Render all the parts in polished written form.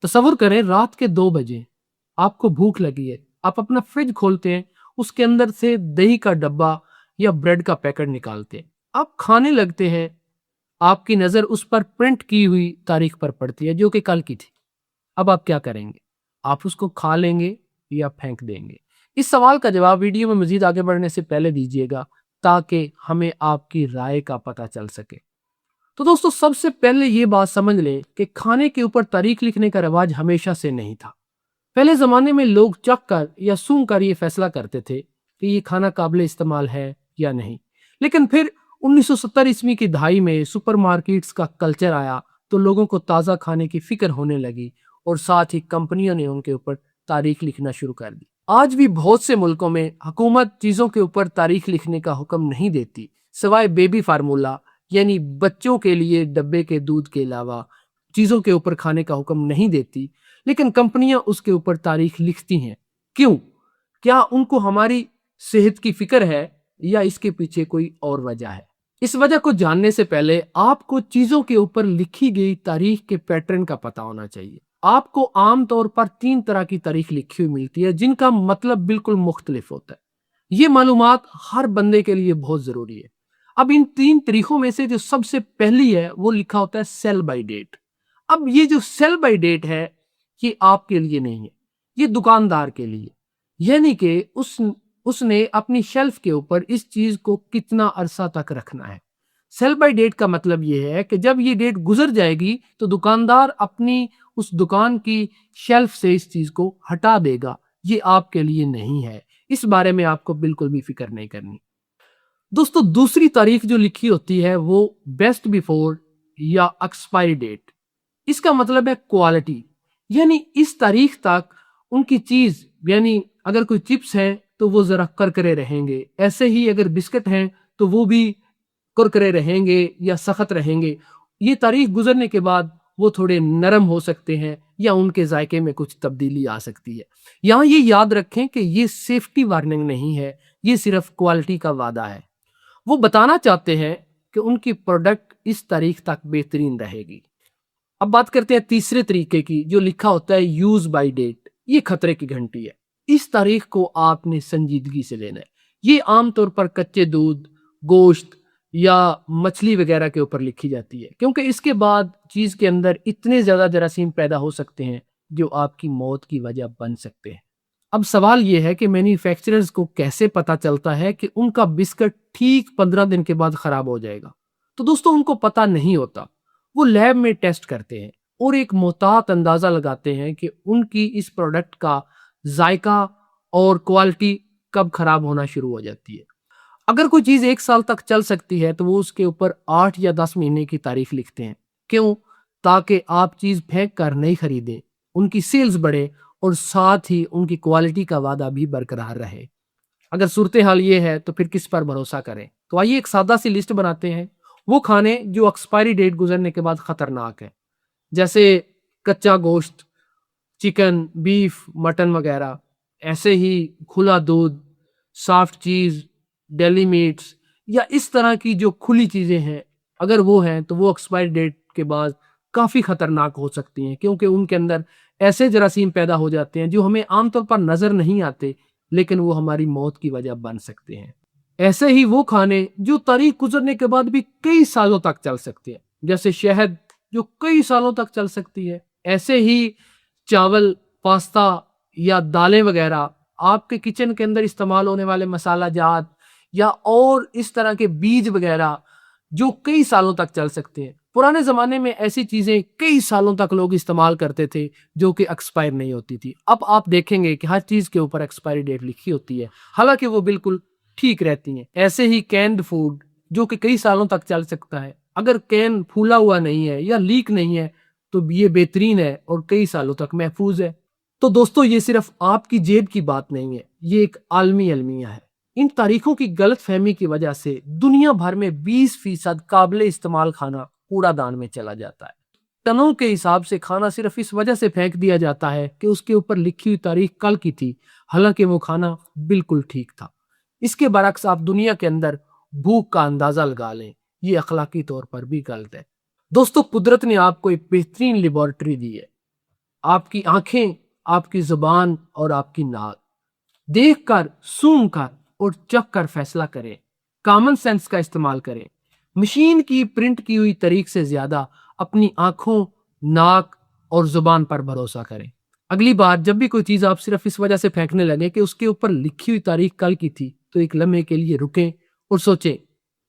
تصور کریں رات کے 2 بجے آپ کو بھوک لگی ہے، آپ اپنا فریج کھولتے ہیں، اس کے اندر سے دہی کا ڈبہ یا بریڈ کا پیکٹ نکالتے ہیں، آپ کھانے لگتے ہیں، آپ کی نظر اس پر پرنٹ کی ہوئی تاریخ پر پڑتی ہے جو کہ کل کی تھی۔ اب آپ کیا کریں گے؟ آپ اس کو کھا لیں گے یا پھینک دیں گے؟ اس سوال کا جواب ویڈیو میں مزید آگے بڑھنے سے پہلے دیجیے گا تاکہ ہمیں آپ کی رائے کا پتہ چل سکے۔ تو دوستو، سب سے پہلے یہ بات سمجھ لیں کہ کھانے کے اوپر تاریخ لکھنے کا رواج ہمیشہ سے نہیں تھا۔ پہلے زمانے میں لوگ چکھ کر یا سونگھ کر یہ فیصلہ کرتے تھے کہ یہ کھانا قابل استعمال ہے یا نہیں۔ لیکن پھر 1970 عیسوی کی دہائی میں سپر مارکیٹس کا کلچر آیا تو لوگوں کو تازہ کھانے کی فکر ہونے لگی اور ساتھ ہی کمپنیوں نے ان کے اوپر تاریخ لکھنا شروع کر دی۔ آج بھی بہت سے ملکوں میں حکومت چیزوں کے اوپر تاریخ لکھنے کا حکم نہیں دیتی، سوائے بیبی فارمولا یعنی بچوں کے لیے ڈبے کے دودھ کے علاوہ چیزوں کے اوپر کھانے کا حکم نہیں دیتی، لیکن کمپنیاں اس کے اوپر تاریخ لکھتی ہیں۔ کیوں؟ کیا ان کو ہماری صحت کی فکر ہے یا اس کے پیچھے کوئی اور وجہ ہے؟ اس وجہ کو جاننے سے پہلے آپ کو چیزوں کے اوپر لکھی گئی تاریخ کے پیٹرن کا پتہ ہونا چاہیے۔ آپ کو عام طور پر 3 طرح کی تاریخ لکھی ہوئی ملتی ہے جن کا مطلب بالکل مختلف ہوتا ہے۔ یہ معلومات ہر بندے کے لیے بہت ضروری ہے۔ اب ان 3 طریقوں میں سے جو سب سے پہلی ہے وہ لکھا ہوتا ہے سیل بائی ڈیٹ۔ اب یہ جو سیل بائی ڈیٹ ہے یہ آپ کے لیے نہیں ہے، یہ دکاندار کے لیے، یعنی کہ اس نے اپنی شیلف کے اوپر اس چیز کو کتنا عرصہ تک رکھنا ہے۔ سیل بائی ڈیٹ کا مطلب یہ ہے کہ جب یہ ڈیٹ گزر جائے گی تو دکاندار اپنی اس دکان کی شیلف سے اس چیز کو ہٹا دے گا۔ یہ آپ کے لیے نہیں ہے، اس بارے میں آپ کو بالکل بھی فکر نہیں کرنی۔ دوستو، دوسری تاریخ جو لکھی ہوتی ہے وہ بیسٹ بیفور یا ایکسپائری ڈیٹ۔ اس کا مطلب ہے کوالٹی، یعنی اس تاریخ تک ان کی چیز، یعنی اگر کوئی چپس ہیں تو وہ ذرا کرکرے رہیں گے، ایسے ہی اگر بسکٹ ہیں تو وہ بھی کرکرے رہیں گے یا سخت رہیں گے۔ یہ تاریخ گزرنے کے بعد وہ تھوڑے نرم ہو سکتے ہیں یا ان کے ذائقے میں کچھ تبدیلی آ سکتی ہے۔ یہاں یہ یاد رکھیں کہ یہ سیفٹی وارننگ نہیں ہے، یہ صرف کوالٹی کا وعدہ ہے۔ وہ بتانا چاہتے ہیں کہ ان کی پروڈکٹ اس تاریخ تک بہترین رہے گی۔ اب بات کرتے ہیں تیسرے طریقے کی جو لکھا ہوتا ہے یوز بائی ڈیٹ۔ یہ خطرے کی گھنٹی ہے، اس تاریخ کو آپ نے سنجیدگی سے لینا ہے۔ یہ عام طور پر کچے دودھ، گوشت یا مچھلی وغیرہ کے اوپر لکھی جاتی ہے، کیونکہ اس کے بعد چیز کے اندر اتنے زیادہ جراثیم پیدا ہو سکتے ہیں جو آپ کی موت کی وجہ بن سکتے ہیں۔ اب سوال یہ ہے کہ مینوفیکچررز کو کیسے پتا چلتا ہے کہ ان کا بسکٹ ٹھیک 15 دن کے بعد خراب ہو جائے گا؟ تو دوستو، ان کو پتا نہیں ہوتا۔ وہ لیب میں ٹیسٹ کرتے ہیں اور ایک محتاط اندازہ لگاتے ہیں کہ ان کی اس پروڈکٹ کا ذائقہ اور کوالٹی کب خراب ہونا شروع ہو جاتی ہے۔ اگر کوئی چیز 1 سال تک چل سکتی ہے تو وہ اس کے اوپر 8 یا 10 مہینے کی تاریخ لکھتے ہیں۔ کیوں؟ تاکہ آپ چیز پھینک کر نہیں خریدیں، ان کی سیلز بڑھے اور ساتھ ہی ان کی کوالٹی کا وعدہ بھی برقرار رہے۔ اگر صورتحال یہ ہے تو پھر کس پر بھروسہ کریں؟ تو آئیے ایک سادہ سی لسٹ بناتے ہیں۔ وہ کھانے جو ایکسپائری ڈیٹ گزرنے کے بعد خطرناک ہیں، جیسے کچا گوشت، چکن، بیف، مٹن وغیرہ، ایسے ہی کھلا دودھ، سافٹ چیز، ڈیلی میٹس یا اس طرح کی جو کھلی چیزیں ہیں، اگر وہ ہیں تو وہ ایکسپائری ڈیٹ کے بعد کافی خطرناک ہو سکتی ہیں، کیونکہ ان کے اندر ایسے جراثیم پیدا ہو جاتے ہیں جو ہمیں عام طور پر نظر نہیں آتے لیکن وہ ہماری موت کی وجہ بن سکتے ہیں۔ ایسے ہی وہ کھانے جو تاریخ گزرنے کے بعد بھی کئی سالوں تک چل سکتے ہیں، جیسے شہد جو کئی سالوں تک چل سکتی ہے۔ ایسے ہی چاول، پاستا یا دالیں وغیرہ، آپ کے کچن کے اندر استعمال ہونے والے مسالہ جات یا اور اس طرح کے بیج وغیرہ جو کئی سالوں تک چل سکتے ہیں۔ پرانے زمانے میں ایسی چیزیں کئی سالوں تک لوگ استعمال کرتے تھے جو کہ ایکسپائر نہیں ہوتی تھی۔ اب آپ دیکھیں گے کہ ہر چیز کے اوپر ایکسپائری ڈیٹ لکھی ہوتی ہے، حالانکہ وہ بالکل ٹھیک رہتی ہیں۔ ایسے ہی کینڈ فوڈ جو کہ کئی سالوں تک چل سکتا ہے، اگر کین پھولا ہوا نہیں ہے یا لیک نہیں ہے تو یہ بہترین ہے اور کئی سالوں تک محفوظ ہے۔ تو دوستو، یہ صرف آپ کی جیب کی بات نہیں ہے، یہ ایک عالمی المیہ ہے۔ ان تاریخوں کی غلط فہمی کی وجہ سے دنیا بھر میں 20% قابل استعمال کھانا کوڑا دان میں چلا جاتا ہے۔ ٹنوں کے حساب سے کھانا صرف اس وجہ سے پھینک دیا جاتا ہے کہ اس کے اوپر لکھی ہوئی تاریخ کل کی تھی، حالانکہ وہ کھانا بالکل ٹھیک تھا۔ اس کے برعکس آپ دنیا کے اندر بھوک کا اندازہ لگا لیں، یہ اخلاقی طور پر بھی غلط ہے۔ دوستو، قدرت نے آپ کو ایک بہترین لیبارٹری دی ہے، آپ کی آنکھیں، آپ کی زبان اور آپ کی ناک۔ دیکھ کر، سونگھ کر اور چکھ کر فیصلہ کریں۔ کامن سینس کا استعمال کریں۔ مشین کی پرنٹ کی ہوئی تاریخ سے زیادہ اپنی آنکھوں، ناک اور زبان پر بھروسہ کریں۔ اگلی بار جب بھی کوئی چیز آپ صرف اس وجہ سے پھینکنے لگے کہ اس کے اوپر لکھی ہوئی تاریخ کل کی تھی، تو ایک لمحے کے لیے رکیں اور سوچیں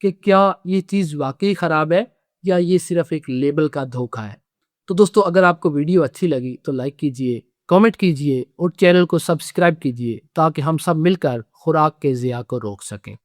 کہ کیا یہ چیز واقعی خراب ہے یا یہ صرف ایک لیبل کا دھوکہ ہے۔ تو دوستو، اگر آپ کو ویڈیو اچھی لگی تو لائک کیجئے، کامنٹ کیجئے اور چینل کو سبسکرائب کیجئے تاکہ ہم سب مل کر خوراک کے ضیاع کو روک سکیں۔